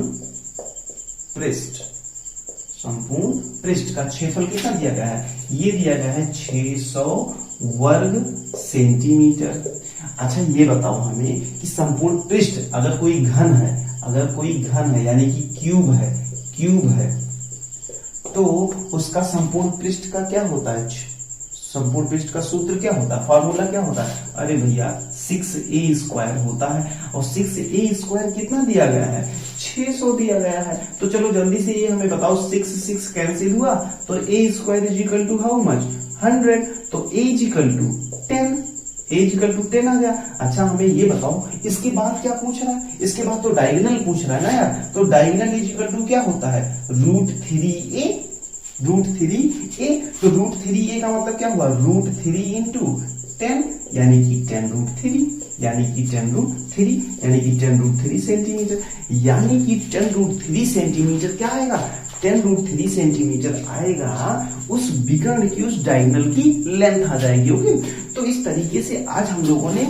पृष्ठ का क्षेत्रफल कितना दिया गया है, ये दिया गया है 600 वर्ग सेंटीमीटर। अच्छा ये बताओ हमें कि संपूर्ण पृष्ठ अगर कोई घन है यानी कि क्यूब है तो उसका संपूर्ण पृष्ठ का क्या होता है, संपूर्ण पृष्ठ का सूत्र क्या होता है, फॉर्मूला क्या होता है, अरे भैया 6a² होता है। और 6a² कितना दिया गया है, 600 दिया गया है। तो चलो जल्दी से ये हमें बताओ, 6 कैंसिल हुआ तो a² = हाउ मच, 100, तो a = 10 आ गया। अच्छा हमें ये बताओ इसके बाद क्या पूछ रहा है, इसके बाद तो डायगोनल पूछ रहा है ना यार, तो डायगोनल = क्या होता है, √3a। तो √3a का मतलब क्या हुआ, √3 इंटू 10 यानी कि 10√3 सेंटीमीटर, यानी कि 10√3 सेंटीमीटर क्या आएगा, 10√3 सेंटीमीटर आएगा उस विकर्ण की, उस डायगोनल की लेंथ आ जाएगी। ओके, तो इस तरीके से आज हम लोगों ने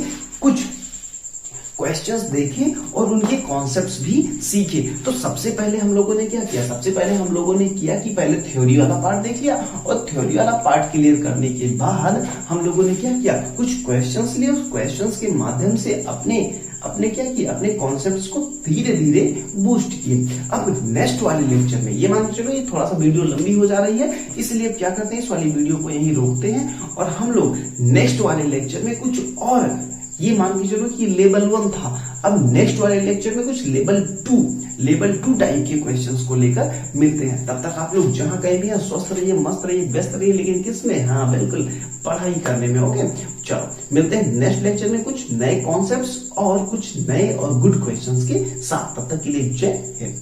क्वेश्चंस देखे और उनके कॉन्सेप्ट्स भी सीखे। तो सबसे पहले हम लोगों ने क्या किया, सबसे पहले हम लोगों ने किया कि पहले थ्योरी वाला पार्ट देख लिया, और थ्योरी वाला पार्ट क्लियर करने के बाद हम लोगों ने क्या किया, कुछ क्वेश्चंस लिए, उस क्वेश्चंस के माध्यम से अपने क्या किया, अपने कॉन्सेप्ट्स को धीरे धीरे बूस्ट किए। अब नेक्स्ट वाले लेक्चर में, ये मान के चलो ये थोड़ा सा वीडियो लंबी हो जा रही है, इसलिए क्या करते हैं, इस वाली वीडियो को यहीं रोकते हैं और हम लोग नेक्स्ट वाले लेक्चर में कुछ और, ये मान के चलो कि लेवल 1 था, अब नेक्स्ट वाले लेक्चर में कुछ लेवल 2 टाइप के क्वेश्चंस को लेकर मिलते हैं। तब तक आप लोग जहां कहीं भी हैं, स्वस्थ रहिए, मस्त रहिए, व्यस्त रहिए, लेकिन किसमें, हाँ बिल्कुल पढ़ाई करने में। ओके, चलो मिलते हैं नेक्स्ट लेक्चर में कुछ नए कॉन्सेप्ट्स और कुछ नए और गुड क्वेश्चंस के साथ। तब तक के लिए जय हिंद।